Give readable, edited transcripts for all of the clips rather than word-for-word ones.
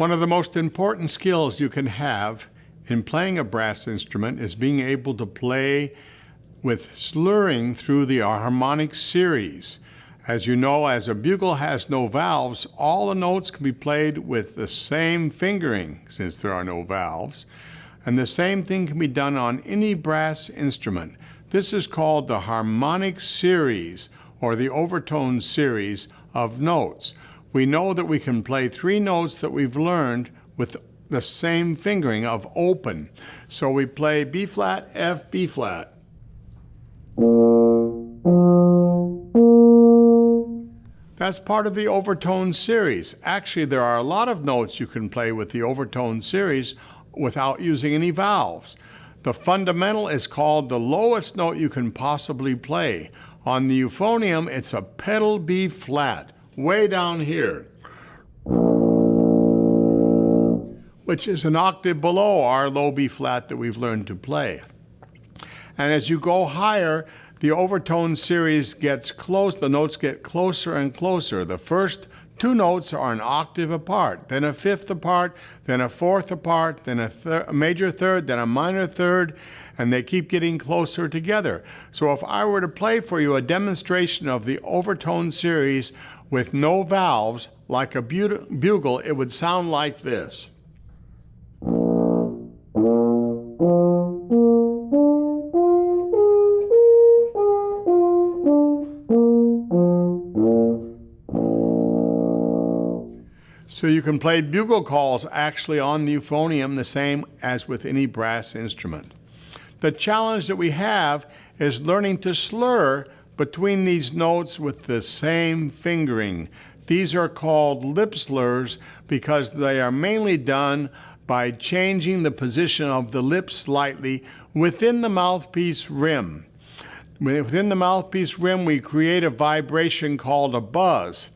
One of the most important skills you can have in playing a brass instrument is being able to play with slurring through the harmonic series. As you know, as a bugle has no valves, all the notes can be played with the same fingering since there are no valves. And the same thing can be done on any brass instrument. This is called the harmonic series or the overtone series of notes. We know that we can play 3 notes that we've learned with the same fingering of open. So we play B flat, F, B flat. That's part of the overtone series. Actually, there are a lot of notes you can play with the overtone series without using any valves. The fundamental is called the lowest note you can possibly play. On the euphonium, it's a pedal B flat, way down here, which is an octave below our low B flat that we've learned to play. And as you go higher, the overtone series gets close, the notes get closer and closer. The first 2 notes are an octave apart, then a fifth apart, then a fourth apart, then a major third, then a minor third, and they keep getting closer together. So if I were to play for you a demonstration of the overtone series with no valves, like a bugle, it would sound like this. So you can play bugle calls actually on the euphonium the same as with any brass instrument. The challenge that we have is learning to slur between these notes with the same fingering. These are called lip slurs because they are mainly done by changing the position of the lips slightly within the mouthpiece rim. Within the mouthpiece rim, we create a vibration called a buzz,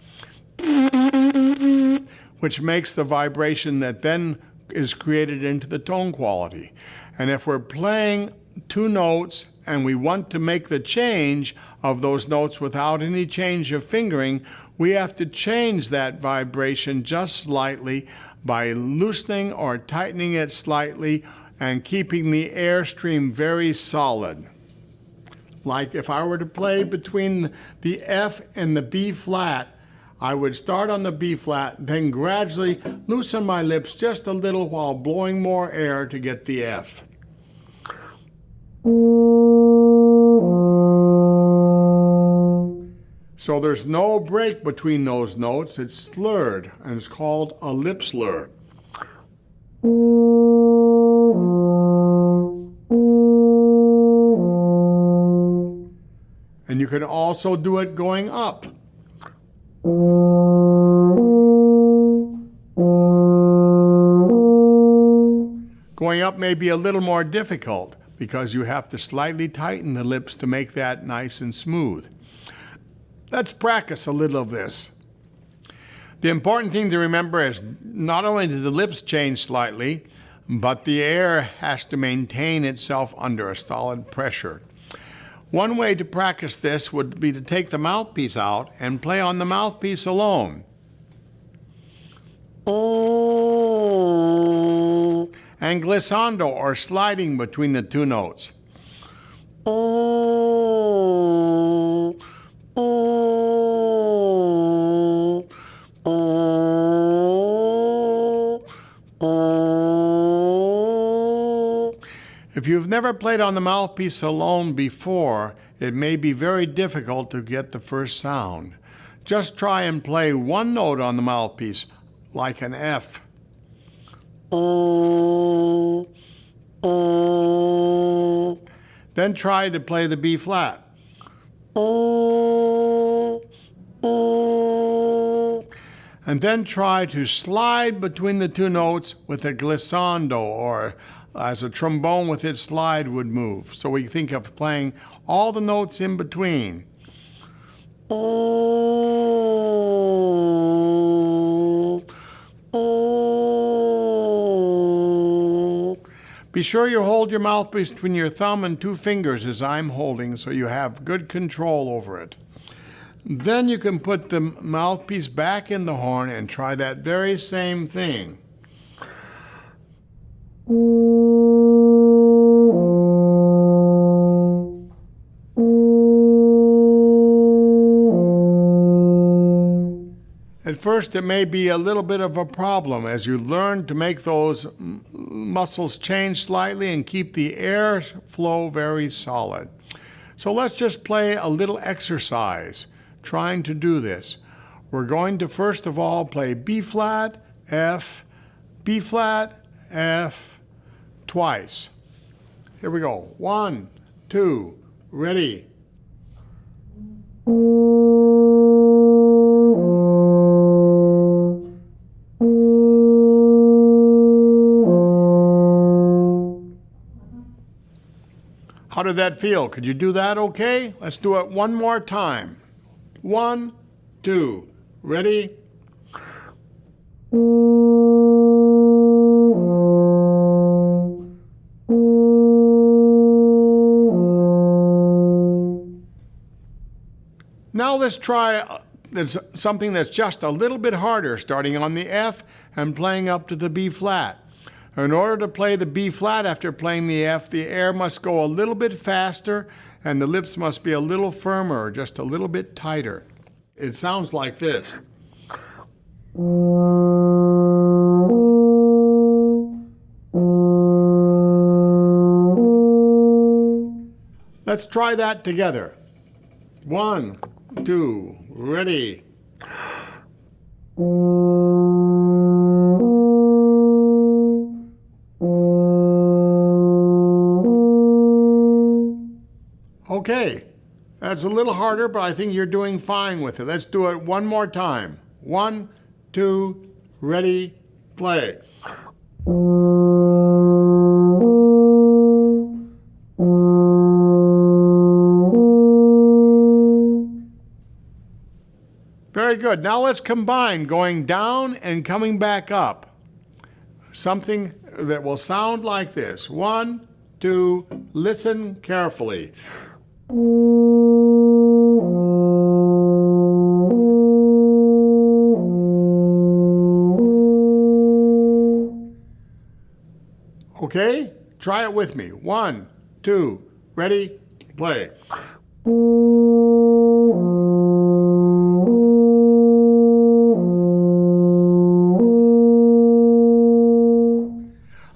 which makes the vibration that then is created into the tone quality. And if we're playing 2 notes and we want to make the change of those notes without any change of fingering, we have to change that vibration just slightly by loosening or tightening it slightly and keeping the airstream very solid. Like if I were to play between the F and the B flat, I would start on the B flat, then gradually loosen my lips just a little while blowing more air to get the F. So there's no break between those notes. It's slurred, and it's called a lip slur. And you can also do it going up. Going up may be a little more difficult because you have to slightly tighten the lips to make that nice and smooth. Let's practice a little of this. The important thing to remember is not only do the lips change slightly, but the air has to maintain itself under a solid pressure. One way to practice this would be to take the mouthpiece out and play on the mouthpiece alone. And glissando, or sliding between the 2 notes. If you've never played on the mouthpiece alone before, it may be very difficult to get the first sound. Just try and play 1 note on the mouthpiece, like an F. Then try to play the B flat. And then try to slide between the 2 notes with a glissando, or as a trombone with its slide would move. So we think of playing all the notes in between. Be sure you hold your mouthpiece between your thumb and 2 fingers as I'm holding, so you have good control over it. Then you can put the mouthpiece back in the horn and try that very same thing. At first, it may be a little bit of a problem as you learn to make those muscles change slightly and keep the air flow very solid. So let's just play a little exercise trying to do this. We're going to first of all play B flat, F, B flat, F twice. Here we go. 1, 2, ready. How did that feel? Could you do that okay? Let's do it one more time. 1, 2, ready? Now let's try something that's just a little bit harder, starting on the F and playing up to the B flat. In order to play the B flat after playing the F, the air must go a little bit faster and the lips must be a little firmer, just a little bit tighter. It sounds like this. Let's try that together. 1, 2, ready. Okay, that's a little harder, but I think you're doing fine with it. Let's do it one more time. 1, 2, ready, play. Very good. Now let's combine going down and coming back up. Something that will sound like this. 1, 2, listen carefully. Okay, try it with me. 1, 2, ready, play.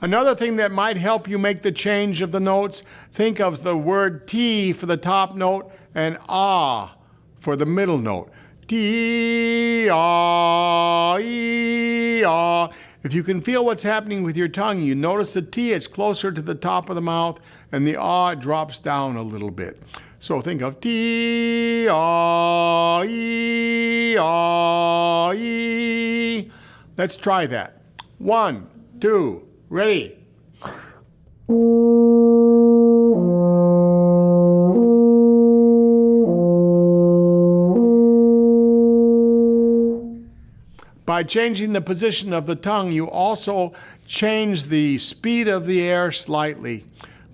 Another thing that might help you make the change of the notes, think of the word T for the top note and ah for the middle note. T, ah, E, ah. If you can feel what's happening with your tongue, you notice the T is closer to the top of the mouth and the ah drops down a little bit. So think of T, ah, E, ah, E. Let's try that. 1, 2, ready. By changing the position of the tongue, you also change the speed of the air slightly,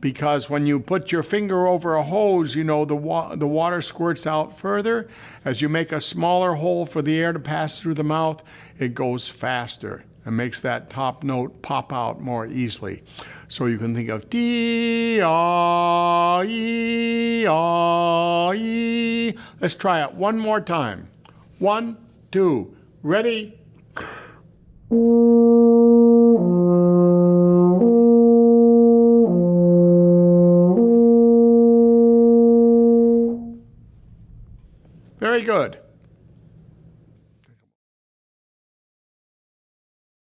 because when you put your finger over a hose, you know the water squirts out further. As you make a smaller hole for the air to pass through the mouth, it goes faster and makes that top note pop out more easily. So you can think of D, ah, E, ah, E. Let's try it one more time. 1, 2, ready? Very good.